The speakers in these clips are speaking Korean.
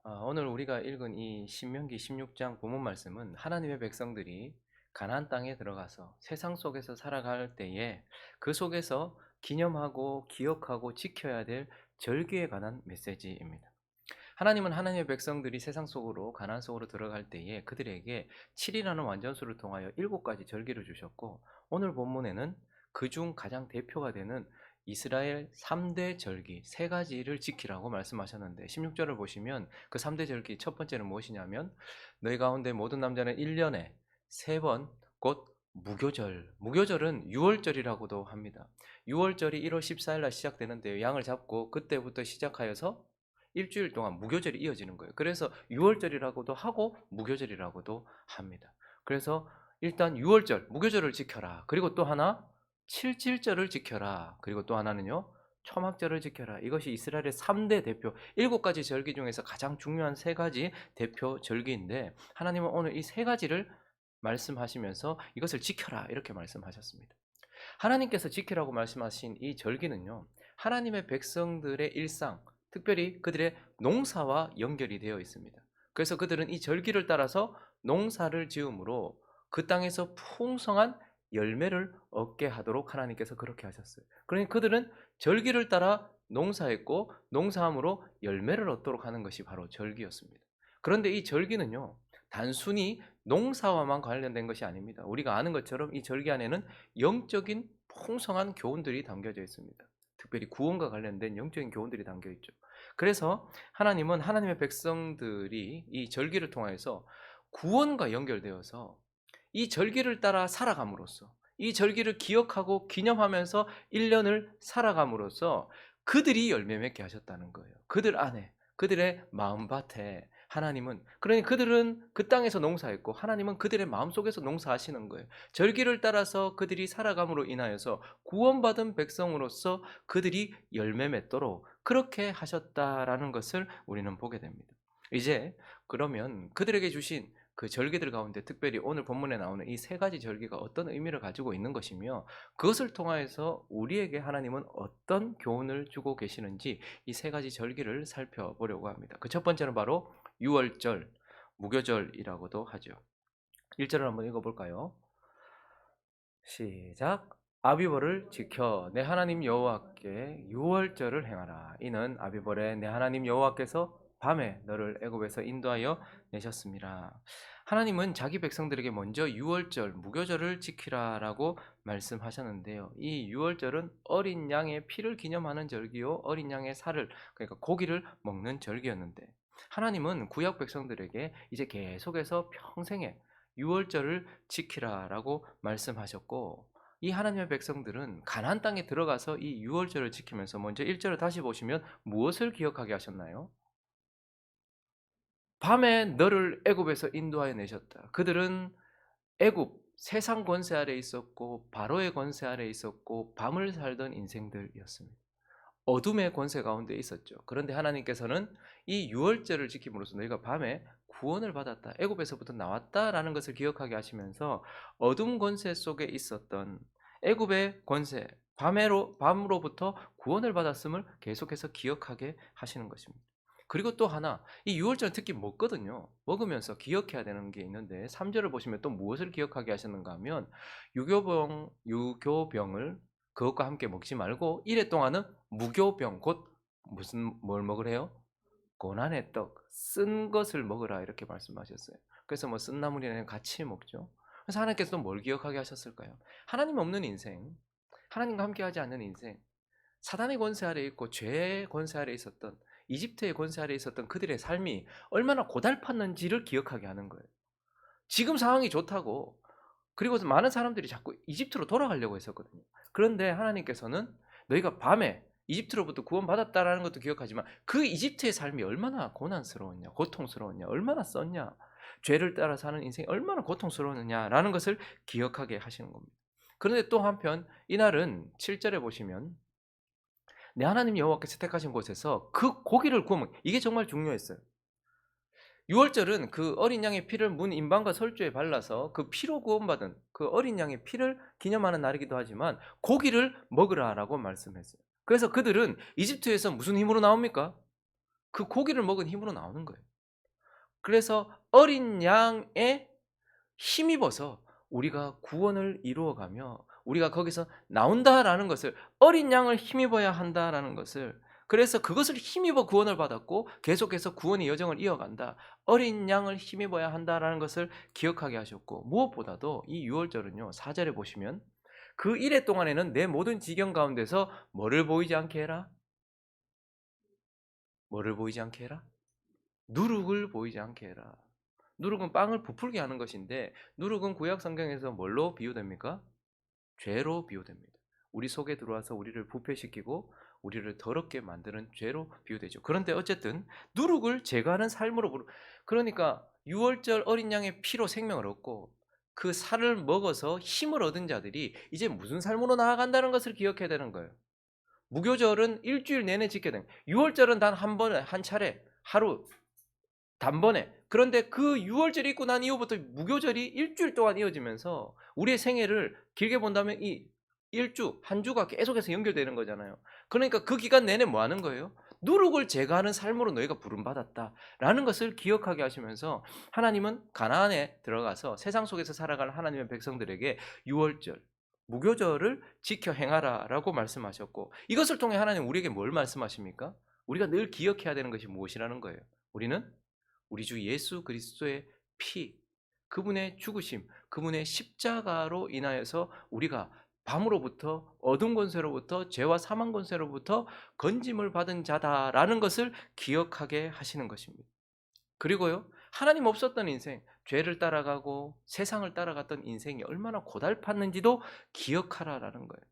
오늘 우리가 읽은 이 신명기 16장 본문 말씀은 하나님의 백성들이 가나안 땅에 들어가서 세상 속에서 살아갈 때에 그 속에서 기념하고 기억하고 지켜야 될 절기에 관한 메시지입니다. 하나님은 하나님의 백성들이 세상 속으로 가나안 속으로 들어갈 때에 그들에게 7이라는 완전수를 통하여 7가지 절기를 주셨고, 오늘 본문에는 그중 가장 대표가 되는 이스라엘 3대 절기 3가지를 지키라고 말씀하셨는데, 16절을 보시면 그 3대 절기 첫 번째는 무엇이냐면, 너희 가운데 모든 남자는 1년에 3번 곧 무교절은 6월절이라고도 합니다. 6월절이 1월 14일 날 시작되는데, 양을 잡고 그때부터 시작하여서 일주일 동안 무교절이 이어지는 거예요. 그래서 6월절이라고도 하고 무교절이라고도 합니다. 그래서 일단 6월절 무교절을 지켜라. 그리고 또 하나 칠칠절을 지켜라. 그리고 또 하나는요, 초막절을 지켜라. 이것이 이스라엘의 3대 대표 7가지 절기 중에서 가장 중요한 3가지 대표 절기인데, 하나님은 오늘 이 3가지를 말씀하시면서 이것을 지켜라 이렇게 말씀하셨습니다. 하나님께서 지키라고 말씀하신 이 절기는요, 하나님의 백성들의 일상, 특별히 그들의 농사와 연결이 되어 있습니다. 그래서 그들은 이 절기를 따라서 농사를 지음으로 그 땅에서 풍성한 열매를 얻게 하도록 하나님께서 그렇게 하셨어요. 그러니 그들은 절기를 따라 농사했고, 농사함으로 열매를 얻도록 하는 것이 바로 절기였습니다. 그런데 이 절기는요, 단순히 농사와만 관련된 것이 아닙니다. 우리가 아는 것처럼 이 절기 안에는 영적인 풍성한 교훈들이 담겨져 있습니다. 특별히 구원과 관련된 영적인 교훈들이 담겨 있죠. 그래서 하나님은 하나님의 백성들이 이 절기를 통해서 구원과 연결되어서 이 절기를 따라 살아감으로써, 이 절기를 기억하고 기념하면서 1년을 살아감으로써 그들이 열매 맺게 하셨다는 거예요. 그들 안에, 그들의 마음밭에 하나님은, 그러니 그들은 그 땅에서 농사했고 하나님은 그들의 마음속에서 농사하시는 거예요. 절기를 따라서 그들이 살아감으로 인하여서 구원받은 백성으로서 그들이 열매 맺도록 그렇게 하셨다라는 것을 우리는 보게 됩니다. 이제 그러면 그들에게 주신 그 절기들 가운데 특별히 오늘 본문에 나오는 이 3가지 절기가 어떤 의미를 가지고 있는 것이며, 그것을 통하여서 우리에게 하나님은 어떤 교훈을 주고 계시는지 이 3가지 절기를 살펴보려고 합니다. 그 첫 번째는 바로 6월절, 무교절이라고도 하죠. 1절을 한번 읽어볼까요? 시작. 아비벌을 지켜 내 하나님 여호와께 유월절을 행하라. 이는 아비벌에 내 하나님 여호와께서 밤에 너를 애굽에서 인도하여 내셨습니다. 하나님은 자기 백성들에게 먼저 유월절, 무교절을 지키라라고 말씀하셨는데요. 이 유월절은 어린 양의 피를 기념하는 절기요, 어린 양의 살을, 그러니까 고기를 먹는 절기였는데, 하나님은 구약 백성들에게 이제 계속해서 평생에 유월절을 지키라라고 말씀하셨고, 이 하나님의 백성들은 가나안 땅에 들어가서 이 유월절을 지키면서 먼저 1절을 다시 보시면 무엇을 기억하게 하셨나요? 밤에 너를 애굽에서 인도하여 내셨다. 그들은 애굽 세상 권세 아래 있었고 바로의 권세 아래 있었고 밤을 살던 인생들이었습니다. 어둠의 권세 가운데 있었죠. 그런데 하나님께서는 이 유월절을 지킴으로써 너희가 밤에 구원을 받았다, 애굽에서부터 나왔다라는 것을 기억하게 하시면서 어둠 권세 속에 있었던 애굽의 권세, 밤으로부터 구원을 받았음을 계속해서 기억하게 하시는 것입니다. 그리고 또 하나, 이 유월절은 특히 먹거든요. 먹으면서 기억해야 되는 게 있는데, 3절을 보시면 또 무엇을 기억하게 하셨는가 하면, 유교병을 그것과 함께 먹지 말고 1회 동안은 무교병, 곧 무슨 뭘 먹으래요? 고난의 떡, 쓴 것을 먹으라 이렇게 말씀하셨어요. 그래서 뭐 쓴 나물이랑 같이 먹죠. 그래서 하나님께서 또 뭘 기억하게 하셨을까요? 하나님 없는 인생, 하나님과 함께하지 않는 인생, 사단의 권세 아래 있고 죄의 권세 아래 있었던, 이집트의 권세 아래 있었던 그들의 삶이 얼마나 고달팠는지를 기억하게 하는 거예요. 지금 상황이 좋다고, 그리고 많은 사람들이 자꾸 이집트로 돌아가려고 했었거든요. 그런데 하나님께서는 너희가 밤에 이집트로부터 구원받았다라는 것도 기억하지만 그 이집트의 삶이 얼마나 고난스러웠냐, 고통스러웠냐, 얼마나 썼냐, 죄를 따라 사는 인생이 얼마나 고통스러웠느냐라는 것을 기억하게 하시는 겁니다. 그런데 또 한편 이날은 7절에 보시면 내 하나님 여호와께서 택하신 곳에서 그 고기를 구우면, 이게 정말 중요했어요. 유월절은 그 어린 양의 피를 문 임방과 설주에 발라서 그 피로 구원받은 그 어린 양의 피를 기념하는 날이기도 하지만 고기를 먹으라라고 말씀했어요. 그래서 그들은 이집트에서 무슨 힘으로 나옵니까? 그 고기를 먹은 힘으로 나오는 거예요. 그래서 어린 양에 힘입어서 우리가 구원을 이루어가며 우리가 거기서 나온다라는 것을, 어린 양을 힘입어야 한다라는 것을, 그래서 그것을 힘입어 구원을 받았고 계속해서 구원의 여정을 이어간다. 어린 양을 힘입어야 한다라는 것을 기억하게 하셨고, 무엇보다도 이 유월절은요, 4절에 보시면 그 이래 동안에는 내 모든 지경 가운데서 뭐를 보이지 않게 해라? 뭐를 보이지 않게 해라? 누룩을 보이지 않게 해라. 누룩은 빵을 부풀게 하는 것인데, 누룩은 구약 성경에서 뭘로 비유됩니까? 죄로 비유됩니다. 우리 속에 들어와서 우리를 부패시키고 우리를 더럽게 만드는 죄로 비유되죠. 그런데 어쨌든 누룩을 제거하는 삶으로 그러니까 유월절 어린 양의 피로 생명을 얻고 그 살을 먹어서 힘을 얻은 자들이 이제 무슨 삶으로 나아간다는 것을 기억해야 되는 거예요. 무교절은 일주일 내내 지켜야 되는 거예요. 유월절은 단 한 번에, 한 차례, 하루 단번에. 그런데 그 유월절이 있고 난 이후부터 무교절이 일주일 동안 이어지면서 우리의 생애를 길게 본다면 이 일주, 한 주가 계속해서 연결되는 거잖아요. 그러니까 그 기간 내내 뭐 하는 거예요? 누룩을 제거하는 삶으로 너희가 부름받았다라는 것을 기억하게 하시면서, 하나님은 가나안에 들어가서 세상 속에서 살아가는 하나님의 백성들에게 유월절, 무교절을 지켜 행하라라고 말씀하셨고, 이것을 통해 하나님 우리에게 뭘 말씀하십니까? 우리가 늘 기억해야 되는 것이 무엇이라는 거예요? 우리는 우리 주 예수 그리스도의 피, 그분의 죽으심, 그분의 십자가로 인하여서 우리가 밤으로부터, 어둠 권세로부터, 죄와 사망 권세로부터 건짐을 받은 자다라는 것을 기억하게 하시는 것입니다. 그리고요, 하나님 없었던 인생, 죄를 따라가고 세상을 따라갔던 인생이 얼마나 고달팠는지도 기억하라라는 거예요.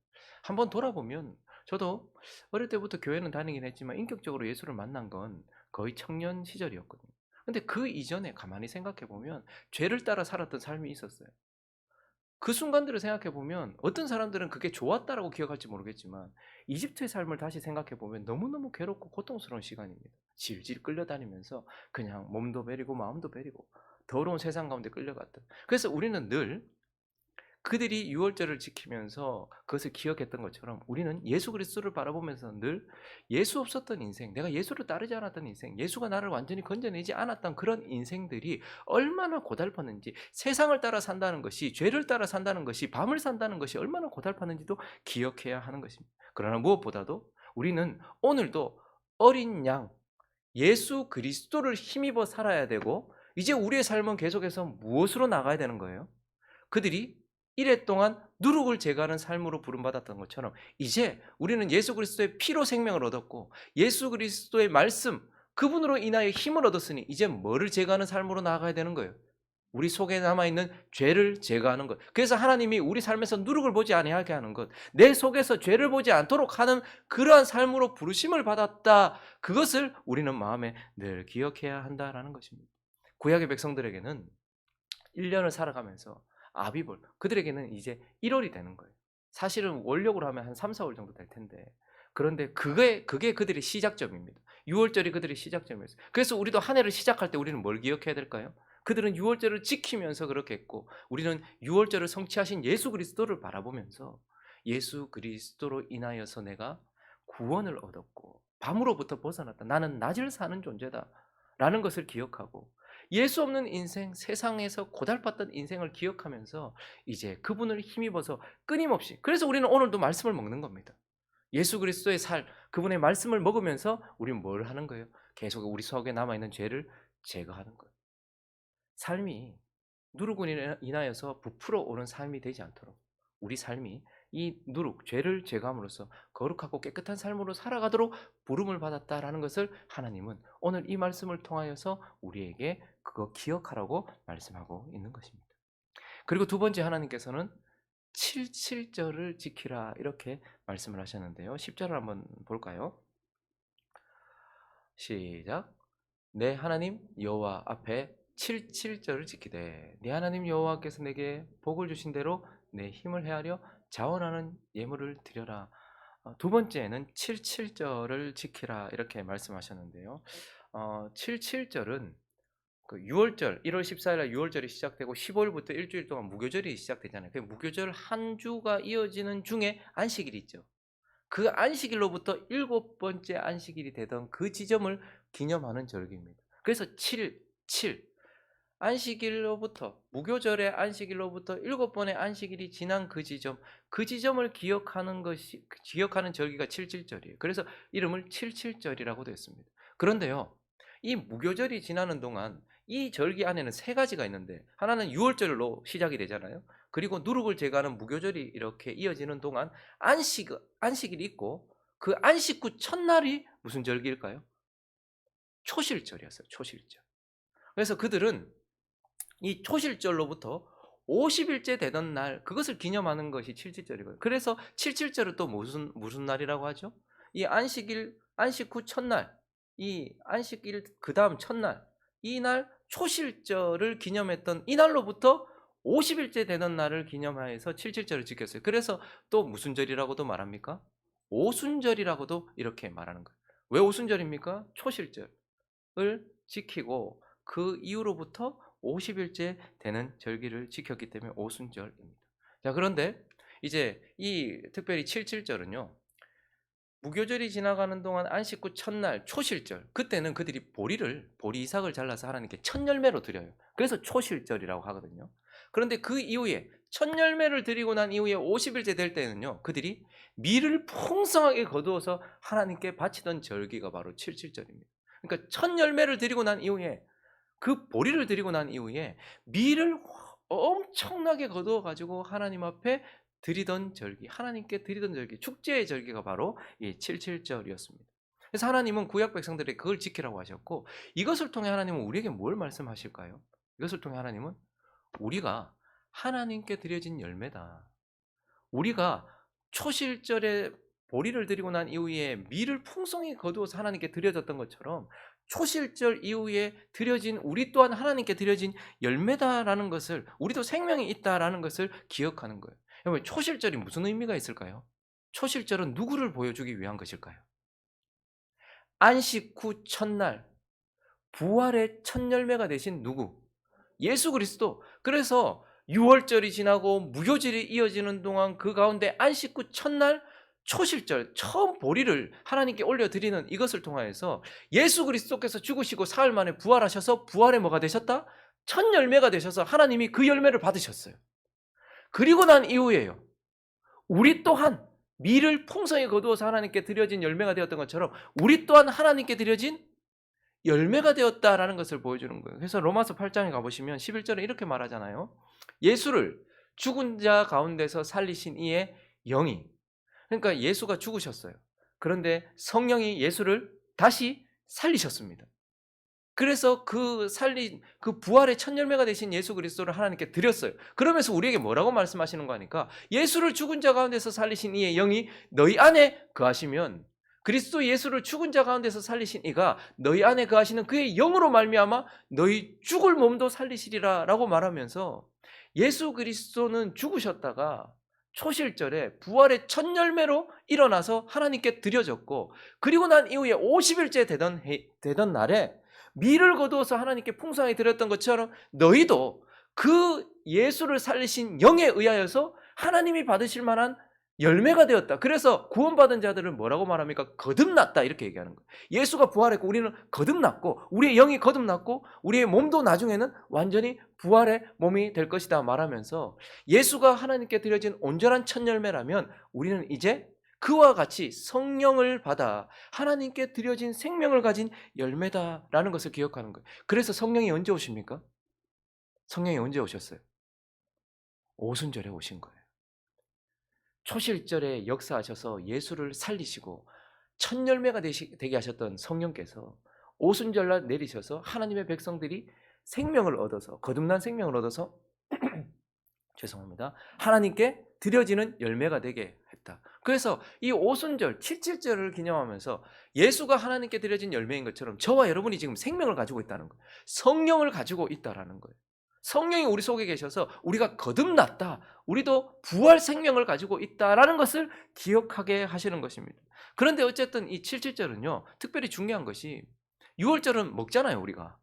한번 돌아보면 저도 어릴 때부터 교회는 다니긴 했지만 인격적으로 예수를 만난 건 거의 청년 시절이었거든요. 근데 그 이전에 가만히 생각해 보면 죄를 따라 살았던 삶이 있었어요. 그 순간들을 생각해 보면 어떤 사람들은 그게 좋았다라고 기억할지 모르겠지만, 이집트의 삶을 다시 생각해 보면 너무너무 괴롭고 고통스러운 시간입니다. 질질 끌려다니면서 그냥 몸도 베리고 마음도 베리고 더러운 세상 가운데 끌려갔던. 그래서 우리는 늘 그들이 유월절을 지키면서 그것을 기억했던 것처럼 우리는 예수 그리스도를 바라보면서 늘 예수 없었던 인생, 내가 예수를 따르지 않았던 인생, 예수가 나를 완전히 건져내지 않았던 그런 인생들이 얼마나 고달팠는지, 세상을 따라 산다는 것이, 죄를 따라 산다는 것이, 밤을 산다는 것이 얼마나 고달팠는지도 기억해야 하는 것입니다. 그러나 무엇보다도 우리는 오늘도 어린 양 예수 그리스도를 힘입어 살아야 되고, 이제 우리의 삶은 계속해서 무엇으로 나가야 되는 거예요? 그들이 이랫동안 누룩을 제거하는 삶으로 부름받았던 것처럼 이제 우리는 예수 그리스도의 피로 생명을 얻었고 예수 그리스도의 말씀, 그분으로 인하여 힘을 얻었으니 이제 뭐를 제거하는 삶으로 나아가야 되는 거예요? 우리 속에 남아있는 죄를 제거하는 것. 그래서 하나님이 우리 삶에서 누룩을 보지 아니하게 하는 것, 내 속에서 죄를 보지 않도록 하는 그러한 삶으로 부르심을 받았다. 그것을 우리는 마음에 늘 기억해야 한다라는 것입니다. 구약의 백성들에게는 1년을 살아가면서 아비볼, 그들에게는 이제 1월이 되는 거예요. 사실은 원력으로 하면 한 3, 4월 정도 될 텐데, 그런데 그게 그들의 시작점입니다. 6월절이 그들의 시작점이었어요. 그래서 우리도 한 해를 시작할 때 우리는 뭘 기억해야 될까요? 그들은 6월절을 지키면서 그렇게 했고, 우리는 6월절을 성취하신 예수 그리스도를 바라보면서 예수 그리스도로 인하여서 내가 구원을 얻었고 밤으로부터 벗어났다, 나는 낮을 사는 존재다 라는 것을 기억하고, 예수 없는 인생, 세상에서 고달팠던 인생을 기억하면서 이제 그분을 힘입어서 끊임없이, 그래서 우리는 오늘도 말씀을 먹는 겁니다. 예수 그리스도의 살, 그분의 말씀을 먹으면서 우리는 뭘 하는 거예요? 계속 우리 속에 남아있는 죄를 제거하는 거예요. 삶이 누룩으로 인하여서 부풀어 오는 삶이 되지 않도록 우리 삶이 이 누룩, 죄를 제거함으로써 거룩하고 깨끗한 삶으로 살아가도록 부름을 받았다라는 것을 하나님은 오늘 이 말씀을 통하여서 우리에게 그거 기억하라고 말씀하고 있는 것입니다. 그리고 두 번째, 하나님께서는 77절을 지키라 이렇게 말씀을 하셨는데요. 10절을 한번 볼까요? 시작. 내 하나님 여호와 앞에 77절을 지키되 네 하나님 여호와께서 내게 복을 주신 대로 내 힘을 헤아려 자원하는 예물을 드려라. 두 번째는 77절을 지키라 이렇게 말씀하셨는데요. 77절은 그 6월절, 1월 14일 날 6월절이 시작되고 15일부터 일주일 동안 무교절이 시작되잖아요. 그 무교절 한 주가 이어지는 중에 안식일이 있죠. 그 안식일로부터 일곱 번째 안식일이 되던 그 지점을 기념하는 절기입니다. 그래서 7일, 7. 안식일로부터 무교절의 안식일로부터 7번의 안식일이 지난 그 지점을 기억하는 절기가 칠칠절이에요. 그래서 이름을 칠칠절이라고도 했습니다. 그런데요, 이 무교절이 지나는 동안 이 절기 안에는 세 가지가 있는데, 하나는 유월절로 시작이 되잖아요. 그리고 누룩을 제거하는 무교절이 이렇게 이어지는 동안 안식일이 있고, 그 안식 후 첫날이 무슨 절기일까요? 초실절이었어요. 초실절. 그래서 그들은 이 초실절로부터 50일째 되던 날, 그것을 기념하는 것이 칠칠절이거든요. 그래서 칠칠절은 또 무슨 날이라고 하죠? 이 안식 후 첫날, 이 안식일 그 다음 첫날, 이날 초실절을 기념했던 이날로부터 50일째 되던 날을 기념하여서 칠칠절을 지켰어요. 그래서 또 무슨 절이라고도 말합니까? 오순절이라고도 이렇게 말하는 거예요. 왜 오순절입니까? 초실절을 지키고 그 이후로부터 50일째 되는 절기를 지켰기 때문에 오순절입니다. 자, 그런데 이제 이 특별히 칠칠절은요, 무교절이 지나가는 동안 안식 후 첫날 초실절, 그때는 그들이 보리 이삭을 잘라서 하나님께 첫 열매로 드려요. 그래서 초실절이라고 하거든요. 그런데 그 이후에 첫 열매를 드리고 난 이후에 50일째 될 때는요, 그들이 밀을 풍성하게 거두어서 하나님께 바치던 절기가 바로 칠칠절입니다. 그러니까 첫 열매를 드리고 난 이후에, 그 보리를 드리고 난 이후에 밀을 엄청나게 거두어 가지고 하나님 앞에 드리던 절기, 하나님께 드리던 절기, 축제의 절기가 바로 이 칠칠절이었습니다. 그래서 하나님은 구약 백성들에게 그걸 지키라고 하셨고, 이것을 통해 하나님은 우리에게 뭘 말씀하실까요? 이것을 통해 하나님은 우리가 하나님께 드려진 열매다, 우리가 초실절에 보리를 드리고 난 이후에 밀을 풍성히 거두어서 하나님께 드려졌던 것처럼 초실절 이후에 드려진 우리 또한 하나님께 드려진 열매다라는 것을, 우리도 생명이 있다라는 것을 기억하는 거예요. 여러분, 초실절이 무슨 의미가 있을까요? 초실절은 누구를 보여주기 위한 것일까요? 안식 후 첫날 부활의 첫 열매가 되신 누구? 예수 그리스도. 그래서 6월절이 지나고 무교절이 이어지는 동안 그 가운데 안식 후 첫날 초실절, 처음 보리를 하나님께 올려드리는 이것을 통하여서 예수 그리스도께서 죽으시고 사흘 만에 부활하셔서 부활의 뭐가 되셨다? 첫 열매가 되셔서 하나님이 그 열매를 받으셨어요. 그리고 난 이후에요, 우리 또한 밀을 풍성히 거두어서 하나님께 드려진 열매가 되었던 것처럼 우리 또한 하나님께 드려진 열매가 되었다라는 것을 보여주는 거예요. 그래서 로마서 8장에 가보시면 11절에 이렇게 말하잖아요. 예수를 죽은 자 가운데서 살리신 이의 영이, 그러니까 예수가 죽으셨어요. 그런데 성령이 예수를 다시 살리셨습니다. 그래서 그 부활의 첫 열매가 되신 예수 그리스도를 하나님께 드렸어요. 그러면서 우리에게 뭐라고 말씀하시는 거 아니까? 예수를 죽은 자 가운데서 살리신 이의 영이 너희 안에 거하시면, 그리스도 예수를 죽은 자 가운데서 살리신 이가 너희 안에 거하시는 그의 영으로 말미암아 너희 죽을 몸도 살리시리라 라고 말하면서, 예수 그리스도는 죽으셨다가 초실절에 부활의 첫 열매로 일어나서 하나님께 드려졌고, 그리고 난 이후에 50일째 되던 날에 밀을 거두어서 하나님께 풍성하게 드렸던 것처럼 너희도 그 예수를 살리신 영에 의하여서 하나님이 받으실 만한 열매가 되었다. 그래서 구원받은 자들은 뭐라고 말합니까? 거듭났다, 이렇게 얘기하는 거예요. 예수가 부활했고 우리는 거듭났고, 우리의 영이 거듭났고, 우리의 몸도 나중에는 완전히 부활의 몸이 될 것이다 말하면서, 예수가 하나님께 드려진 온전한 첫 열매라면 우리는 이제 그와 같이 성령을 받아 하나님께 드려진 생명을 가진 열매다라는 것을 기억하는 거예요. 그래서 성령이 언제 오십니까? 성령이 언제 오셨어요? 오순절에 오신 거예요. 초실절에 역사하셔서 예수를 살리시고 첫 열매가 되게 하셨던 성령께서 오순절날 내리셔서 하나님의 백성들이 생명을 얻어서, 거듭난 생명을 얻어서 죄송합니다, 하나님께 드려지는 열매가 되게 했다. 그래서 이 오순절, 칠칠절을 기념하면서 예수가 하나님께 드려진 열매인 것처럼 저와 여러분이 지금 생명을 가지고 있다는 거예요. 성령을 가지고 있다라는 거예요. 성령이 우리 속에 계셔서 우리가 거듭났다, 우리도 부활 생명을 가지고 있다라는 것을 기억하게 하시는 것입니다. 그런데 어쨌든 이 칠칠절은요, 특별히 중요한 것이, 6월절은 먹잖아요, 우리가.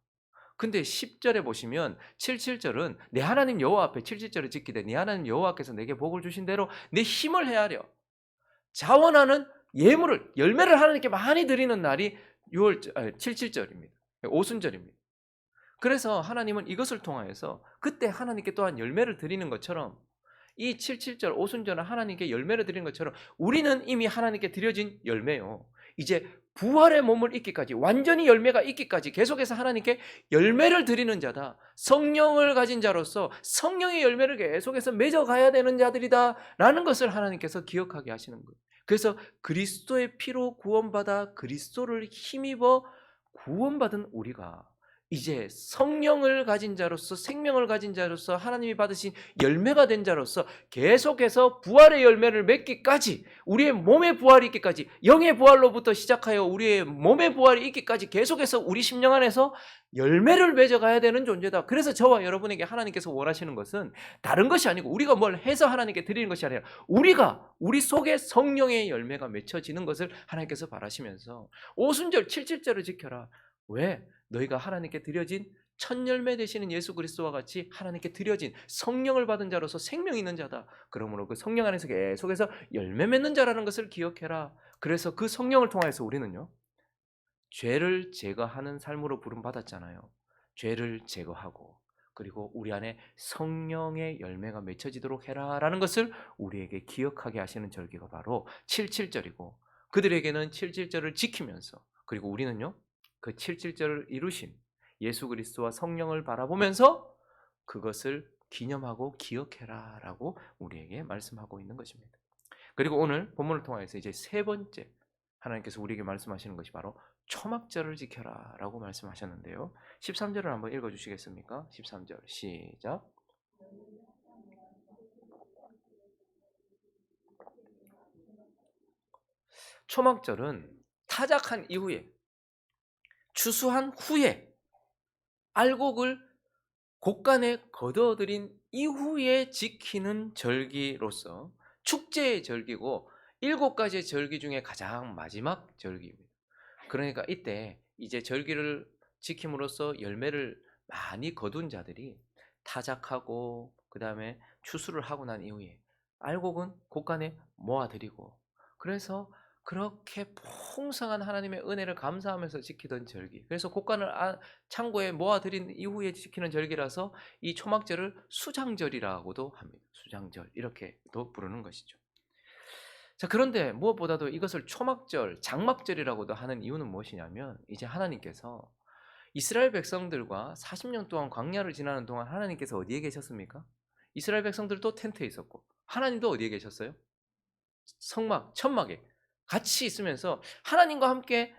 근데 10절에 보시면 칠칠절은 내 하나님 여호와 앞에 칠칠절을 지키되 네 하나님 여호와께서 내게 복을 주신 대로 내 힘을 헤아려 자원하는 예물을, 열매를 하나님께 많이 드리는 날이 칠칠절입니다. 오순절입니다. 그래서 하나님은 이것을 통하여서 그때 하나님께 또한 열매를 드리는 것처럼 이 77절 오순절은 하나님께 열매를 드리는 것처럼 우리는 이미 하나님께 드려진 열매요. 이제 부활의 몸을 입기까지 완전히 열매가 있기까지 계속해서 하나님께 열매를 드리는 자다. 성령을 가진 자로서 성령의 열매를 계속해서 맺어가야 되는 자들이다 라는 것을 하나님께서 기억하게 하시는 거예요. 그래서 그리스도의 피로 구원받아 그리스도를 힘입어 구원받은 우리가 이제 성령을 가진 자로서 생명을 가진 자로서 하나님이 받으신 열매가 된 자로서 계속해서 부활의 열매를 맺기까지 우리의 몸의 부활이 있기까지 영의 부활로부터 시작하여 우리의 몸의 부활이 있기까지 계속해서 우리 심령 안에서 열매를 맺어가야 되는 존재다. 그래서 저와 여러분에게 하나님께서 원하시는 것은 다른 것이 아니고 우리가 뭘 해서 하나님께 드리는 것이 아니라 우리가 우리 속에 성령의 열매가 맺혀지는 것을 하나님께서 바라시면서 오순절 77절을 지켜라. 왜? 너희가 하나님께 드려진 첫 열매 되시는 예수 그리스도와 같이 하나님께 드려진 성령을 받은 자로서 생명이 있는 자다. 그러므로 그 성령 안에서 계속해서 열매 맺는 자라는 것을 기억해라. 그래서 그 성령을 통해서 우리는요, 죄를 제거하는 삶으로 부름받았잖아요. 죄를 제거하고 그리고 우리 안에 성령의 열매가 맺혀지도록 해라라는 것을 우리에게 기억하게 하시는 절기가 바로 77절이고 그들에게는 77절을 지키면서 그리고 우리는요, 그 77절을 이루신 예수 그리스도와 성령을 바라보면서 그것을 기념하고 기억해라 라고 우리에게 말씀하고 있는 것입니다. 그리고 오늘 본문을 통해서 이제 세 번째 하나님께서 우리에게 말씀하시는 것이 바로 초막절을 지켜라 라고 말씀하셨는데요. 13절을 한번 읽어주시겠습니까? 13절 시작. 초막절은 타작한 이후에 추수한 후에 알곡을 곡간에 거둬들인 이후에 지키는 절기로서 축제의 절기고 7가지의 절기 중에 가장 마지막 절기입니다. 그러니까 이때 이제 절기를 지킴으로써 열매를 많이 거둔 자들이 타작하고 그 다음에 추수를 하고 난 이후에 알곡은 곡간에 모아들이고 그래서 그렇게 풍성한 하나님의 은혜를 감사하면서 지키던 절기. 그래서 곡간을 창고에 모아들인 이후에 지키는 절기라서 이 초막절을 수장절이라고도 합니다. 수장절 이렇게도 부르는 것이죠. 자, 그런데 무엇보다도 이것을 초막절, 장막절이라고도 하는 이유는 무엇이냐면 이제 하나님께서 이스라엘 백성들과 40년 동안 광야를 지나는 동안 하나님께서 어디에 계셨습니까? 이스라엘 백성들도 텐트에 있었고 하나님도 어디에 계셨어요? 성막, 천막에 같이 있으면서 하나님과 함께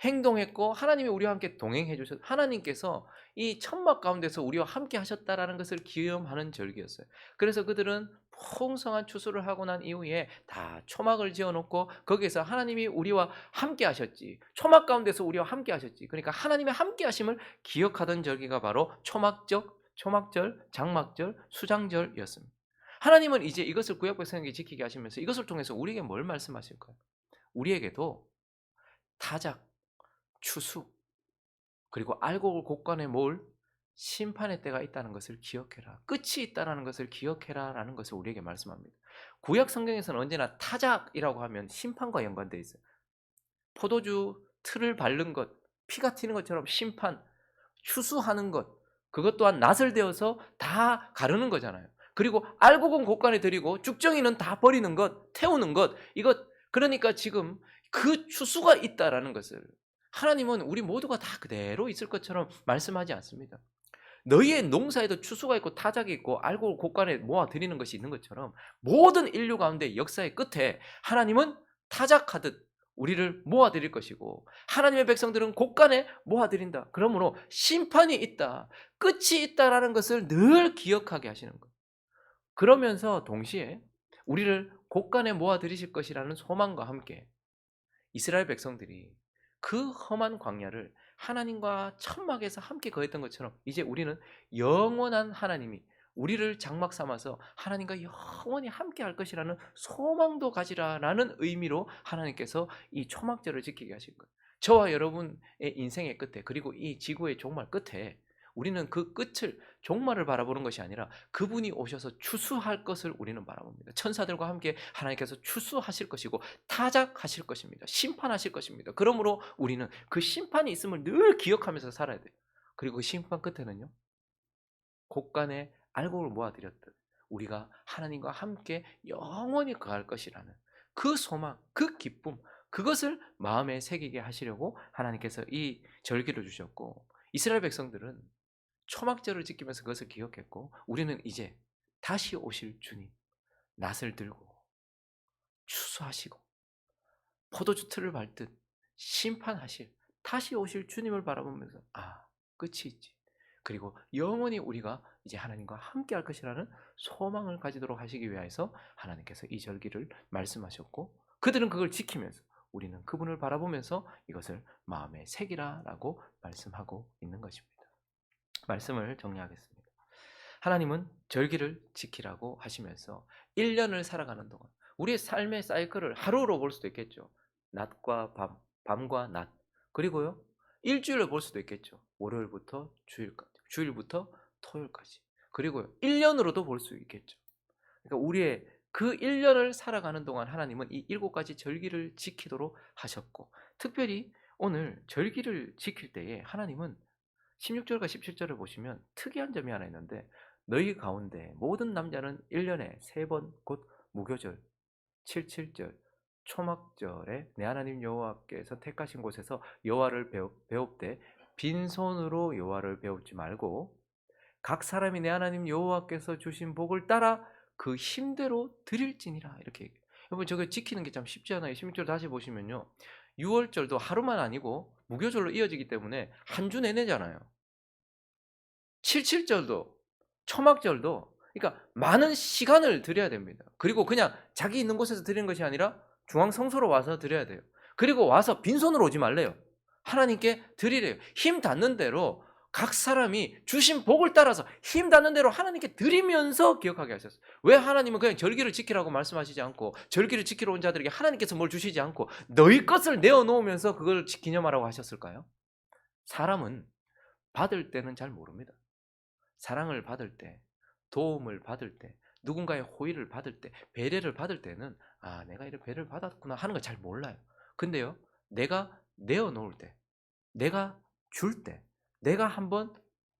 행동했고 하나님이 우리와 함께 동행해 주셨. 하나님께서 이 천막 가운데서 우리와 함께 하셨다라는 것을 기념하는 절기였어요. 그래서 그들은 풍성한 추수를 하고 난 이후에 다 초막을 지어놓고 거기에서 하나님이 우리와 함께 하셨지. 초막 가운데서 우리와 함께 하셨지. 그러니까 하나님의 함께 하심을 기억하던 절기가 바로 초막절, 장막절, 수장절이었습니다. 하나님은 이제 이것을 구약 백성에게 지키게 하시면서 이것을 통해서 우리에게 뭘 말씀하실까요? 우리에게도 타작, 추수, 그리고 알곡을 곡간에 모을 심판의 때가 있다는 것을 기억해라. 끝이 있다는 것을 기억해라 라는 것을 우리에게 말씀합니다. 구약 성경에서는 언제나 타작이라고 하면 심판과 연관되어 있어요. 포도주 틀을 밟는 것, 피가 튀는 것처럼 심판, 추수하는 것, 그것 또한 낫을 되어서 다 가르는 거잖아요. 그리고 알곡은 곡간에 들이고 죽정이는 다 버리는 것, 태우는 것, 이것. 그러니까 지금 그 추수가 있다라는 것을 하나님은 우리 모두가 다 그대로 있을 것처럼 말씀하지 않습니다. 너희의 농사에도 추수가 있고 타작이 있고 알곡을 곡간에 모아 드리는 것이 있는 것처럼 모든 인류 가운데 역사의 끝에 하나님은 타작하듯 우리를 모아 드릴 것이고 하나님의 백성들은 곡간에 모아 드린다. 그러므로 심판이 있다, 끝이 있다라는 것을 늘 기억하게 하시는 거예요. 그러면서 동시에 우리를 곡간에 모아 드리실 것이라는 소망과 함께 이스라엘 백성들이 그 험한 광야를 하나님과 천막에서 함께 거했던 것처럼 이제 우리는 영원한 하나님이 우리를 장막 삼아서 하나님과 영원히 함께 할 것이라는 소망도 가지라라는 의미로 하나님께서 이 초막절을 지키게 하신 거예요. 저와 여러분의 인생의 끝에 그리고 이 지구의 종말 끝에 우리는 그 끝을 종말을 바라보는 것이 아니라 그분이 오셔서 추수할 것을 우리는 바라봅니다. 천사들과 함께 하나님께서 추수하실 것이고 타작하실 것입니다. 심판하실 것입니다. 그러므로 우리는 그 심판이 있음을 늘 기억하면서 살아야 돼요. 그리고 그 심판 끝에는요. 곳간에 알곡을 모아드렸듯 우리가 하나님과 함께 영원히 거할 것이라는 그 소망, 그 기쁨, 그것을 마음에 새기게 하시려고 하나님께서 이 절기를 주셨고, 이스라엘 백성들은 초막절을 지키면서 그것을 기억했고, 우리는 이제 다시 오실 주님, 낫을 들고 추수하시고 포도주 틀을 밟듯 심판하실, 다시 오실 주님을 바라보면서 끝이 있지. 그리고 영원히 우리가 이제 하나님과 함께 할 것이라는 소망을 가지도록 하시기 위해서 하나님께서 이 절기를 말씀하셨고, 그들은 그걸 지키면서 우리는 그분을 바라보면서 이것을 마음에 새기라라고 말씀하고 있는 것입니다. 말씀을 정리하겠습니다. 하나님은 절기를 지키라고 하시면서 1년을 살아가는 동안 우리의 삶의 사이클을 하루로 볼 수도 있겠죠. 낮과 밤, 밤과 낮. 그리고요, 일주일로 볼 수도 있겠죠. 월요일부터 주일까지, 주일부터 토요일까지. 그리고요, 1년으로도 볼 수 있겠죠. 그러니까 우리의 그 1년을 살아가는 동안 하나님은 이 7가지 절기를 지키도록 하셨고, 특별히 오늘 절기를 지킬 때에 하나님은 16절과 17절을 보시면 특이한 점이 하나 있는데, 너희 가운데 모든 남자는 1년에 3번 곧 무교절, 77절, 초막절에 내 하나님 여호와께서 택하신 곳에서 여호와를 배웁되 빈손으로 여호와를 배웁지 말고 각 사람이 내 하나님 여호와께서 주신 복을 따라 그 힘대로 드릴지니라, 이렇게 얘기해요. 여러분, 저거 지키는 게 참 쉽지 않아요. 16절 다시 보시면요, 6월절도 하루만 아니고 무교절로 이어지기 때문에 한 주 내내잖아요. 77절도 초막절도, 그러니까 많은 시간을 들여야 됩니다. 그리고 그냥 자기 있는 곳에서 드리는 것이 아니라 중앙 성소로 와서 드려야 돼요. 그리고 와서 빈손으로 오지 말래요. 하나님께 드리래요. 힘 닿는 대로 각 사람이 주신 복을 따라서 힘 닿는 대로 하나님께 드리면서 기억하게 하셨어요. 왜 하나님은 그냥 절기를 지키라고 말씀하시지 않고, 절기를 지키러 온 자들에게 하나님께서 뭘 주시지 않고 너희 것을 내어놓으면서 그걸 기념하라고 하셨을까요? 사람은 받을 때는 잘 모릅니다. 사랑을 받을 때, 도움을 받을 때, 누군가의 호의를 받을 때, 배려를 받을 때는 내가 이런 배려를 받았구나 하는 걸 잘 몰라요. 근데요, 내가 내어놓을 때, 내가 줄 때, 내가 한번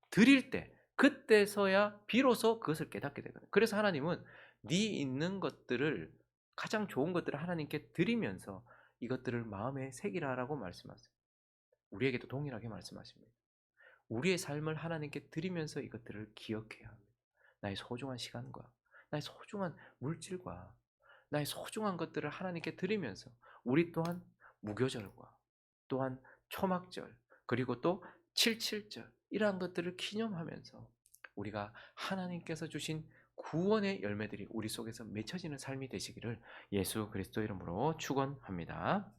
드릴 때, 그때서야 비로소 그것을 깨닫게 되거든요. 그래서 하나님은 네 있는 것들을, 가장 좋은 것들을 하나님께 드리면서 이것들을 마음에 새기라라고 말씀하세요. 우리에게도 동일하게 말씀하십니다. 우리의 삶을 하나님께 드리면서 이것들을 기억해야 합니다. 나의 소중한 시간과 나의 소중한 물질과 나의 소중한 것들을 하나님께 드리면서 우리 또한 무교절과 또한 초막절, 그리고 또 77절, 이러한 것들을 기념하면서 우리가 하나님께서 주신 구원의 열매들이 우리 속에서 맺혀지는 삶이 되시기를 예수 그리스도 이름으로 축원합니다.